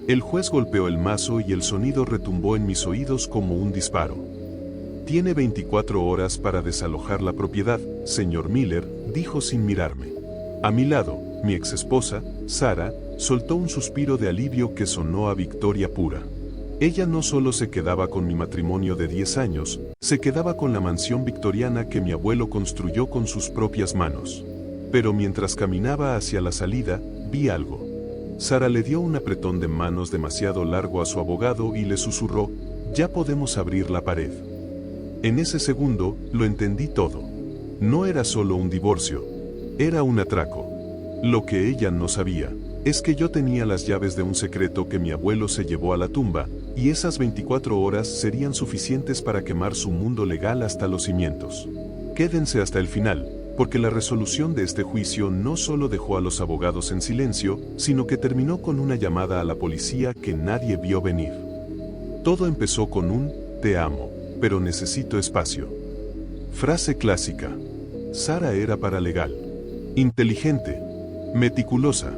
El juez golpeó el mazo y el sonido retumbó en mis oídos como un disparo. Tiene 24 horas para desalojar la propiedad, señor Miller, dijo sin mirarme. A mi lado, mi exesposa, Sara, soltó un suspiro de alivio que sonó a victoria pura. Ella no solo se quedaba con mi matrimonio de 10 años, se quedaba con la mansión victoriana que mi abuelo construyó con sus propias manos. Pero mientras caminaba hacia la salida, vi algo. Sara le dio un apretón de manos demasiado largo a su abogado y le susurró, «Ya podemos abrir la pared». En ese segundo, lo entendí todo. No era solo un divorcio, era un atraco. Lo que ella no sabía, es que yo tenía las llaves de un secreto que mi abuelo se llevó a la tumba, y esas 24 horas serían suficientes para quemar su mundo legal hasta los cimientos. Quédense hasta el final, porque la resolución de este juicio no solo dejó a los abogados en silencio, sino que terminó con una llamada a la policía que nadie vio venir. Todo empezó con un, «Te amo, pero necesito espacio». Frase clásica. Sara era paralegal. Inteligente. Meticulosa.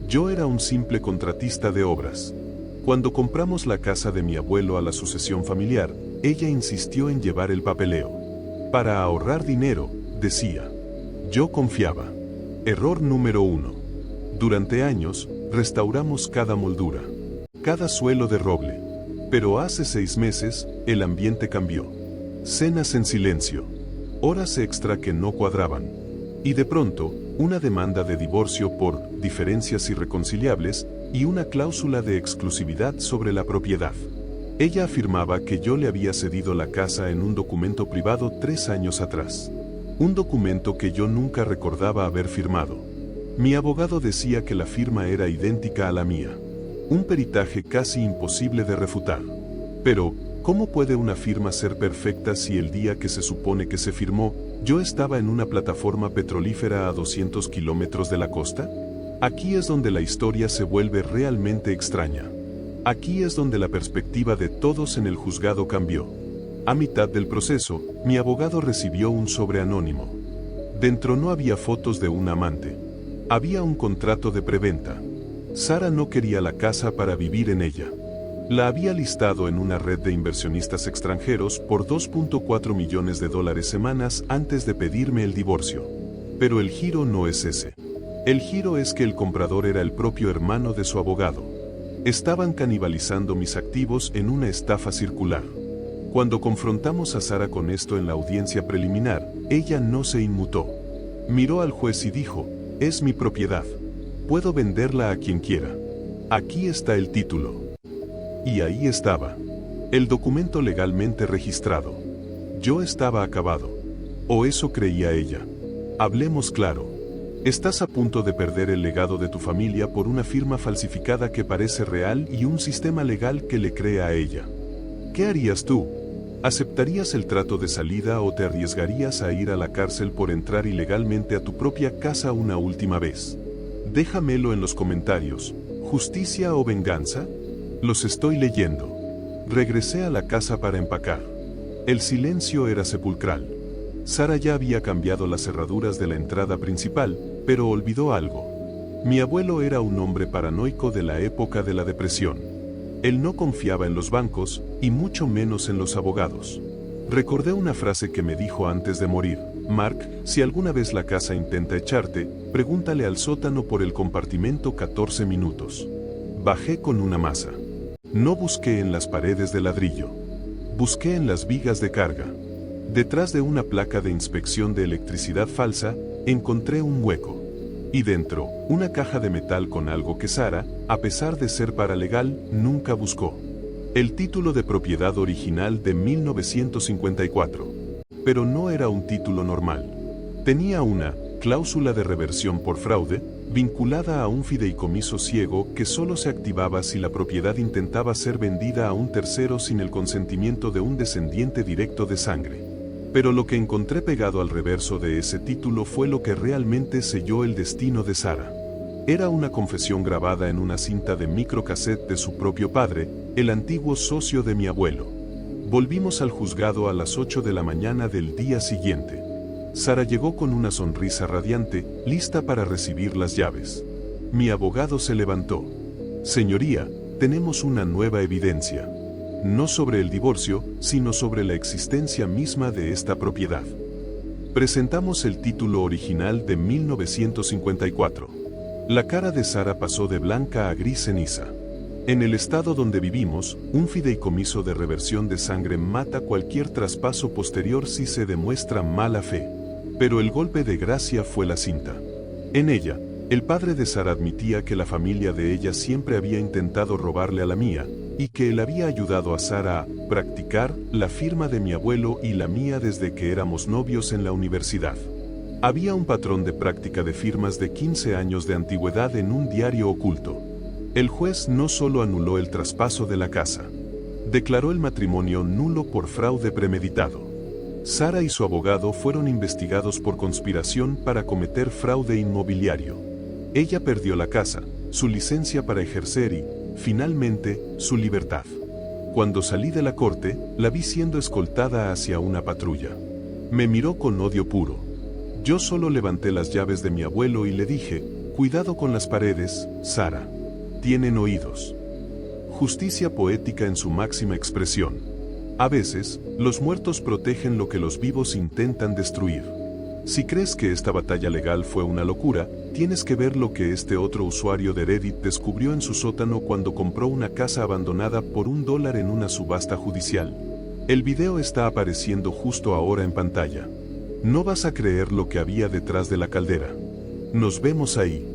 Yo era un simple contratista de obras. Cuando compramos la casa de mi abuelo a la sucesión familiar, ella insistió en llevar el papeleo. Para ahorrar dinero, decía. Yo confiaba. Error número 1. Durante años, restauramos cada moldura, cada suelo de roble. Pero hace 6 meses, el ambiente cambió. Cenas en silencio. Horas extra que no cuadraban. Y de pronto, una demanda de divorcio por diferencias irreconciliables y una cláusula de exclusividad sobre la propiedad. Ella afirmaba que yo le había cedido la casa en un documento privado 3 años atrás. Un documento que yo nunca recordaba haber firmado. Mi abogado decía que la firma era idéntica a la mía. Un peritaje casi imposible de refutar. Pero, ¿cómo puede una firma ser perfecta si el día que se supone que se firmó, yo estaba en una plataforma petrolífera a 200 kilómetros de la costa? Aquí es donde la historia se vuelve realmente extraña. Aquí es donde la perspectiva de todos en el juzgado cambió. A mitad del proceso, mi abogado recibió un sobre anónimo. Dentro no había fotos de un amante. Había un contrato de preventa. Sara no quería la casa para vivir en ella. La había listado en una red de inversionistas extranjeros por $2.4 millones semanas antes de pedirme el divorcio. Pero el giro no es ese. El giro es que el comprador era el propio hermano de su abogado. Estaban canibalizando mis activos en una estafa circular. Cuando confrontamos a Sara con esto en la audiencia preliminar, ella no se inmutó. Miró al juez y dijo, «Es mi propiedad. Puedo venderla a quien quiera. Aquí está el título». Y ahí estaba. El documento legalmente registrado. Yo estaba acabado. O eso creía ella. Hablemos claro. Estás a punto de perder el legado de tu familia por una firma falsificada que parece real y un sistema legal que le cree a ella. ¿Qué harías tú? ¿Aceptarías el trato de salida o te arriesgarías a ir a la cárcel por entrar ilegalmente a tu propia casa una última vez? Déjamelo en los comentarios. ¿Justicia o venganza? Los estoy leyendo. Regresé a la casa para empacar. El silencio era sepulcral. Sara ya había cambiado las cerraduras de la entrada principal, pero olvidó algo. Mi abuelo era un hombre paranoico de la época de la depresión. Él no confiaba en los bancos, y mucho menos en los abogados. Recordé una frase que me dijo antes de morir. Mark, si alguna vez la casa intenta echarte, pregúntale al sótano por el compartimento 14 minutos. Bajé con una masa. No busqué en las paredes de ladrillo. Busqué en las vigas de carga. Detrás de una placa de inspección de electricidad falsa, encontré un hueco. Y dentro, una caja de metal con algo que Sara, a pesar de ser paralegal, nunca buscó. El título de propiedad original de 1954. Pero no era un título normal. Tenía una cláusula de reversión por fraude, vinculada a un fideicomiso ciego que solo se activaba si la propiedad intentaba ser vendida a un tercero sin el consentimiento de un descendiente directo de sangre. Pero lo que encontré pegado al reverso de ese título fue lo que realmente selló el destino de Sara. Era una confesión grabada en una cinta de microcassette de su propio padre, el antiguo socio de mi abuelo. Volvimos al juzgado a las 8 de la mañana del día siguiente. Sara llegó con una sonrisa radiante, lista para recibir las llaves. Mi abogado se levantó. Señoría, tenemos una nueva evidencia. No sobre el divorcio, sino sobre la existencia misma de esta propiedad. Presentamos el título original de 1954. La cara de Sara pasó de blanca a gris ceniza. En el estado donde vivimos, un fideicomiso de reversión de sangre mata cualquier traspaso posterior si se demuestra mala fe. Pero el golpe de gracia fue la cinta. En ella, el padre de Sara admitía que la familia de ella siempre había intentado robarle a la mía, y que él había ayudado a Sara a practicar la firma de mi abuelo y la mía desde que éramos novios en la universidad. Había un patrón de práctica de firmas de 15 años de antigüedad en un diario oculto. El juez no solo anuló el traspaso de la casa, declaró el matrimonio nulo por fraude premeditado. Sara y su abogado fueron investigados por conspiración para cometer fraude inmobiliario. Ella perdió la casa, su licencia para ejercer y, finalmente, su libertad. Cuando salí de la corte, la vi siendo escoltada hacia una patrulla. Me miró con odio puro. Yo solo levanté las llaves de mi abuelo y le dije, cuidado con las paredes, Sara. Tienen oídos. Justicia poética en su máxima expresión. A veces, los muertos protegen lo que los vivos intentan destruir. Si crees que esta batalla legal fue una locura, tienes que ver lo que este otro usuario de Reddit descubrió en su sótano cuando compró una casa abandonada por $1 en una subasta judicial. El video está apareciendo justo ahora en pantalla. No vas a creer lo que había detrás de la caldera. Nos vemos ahí.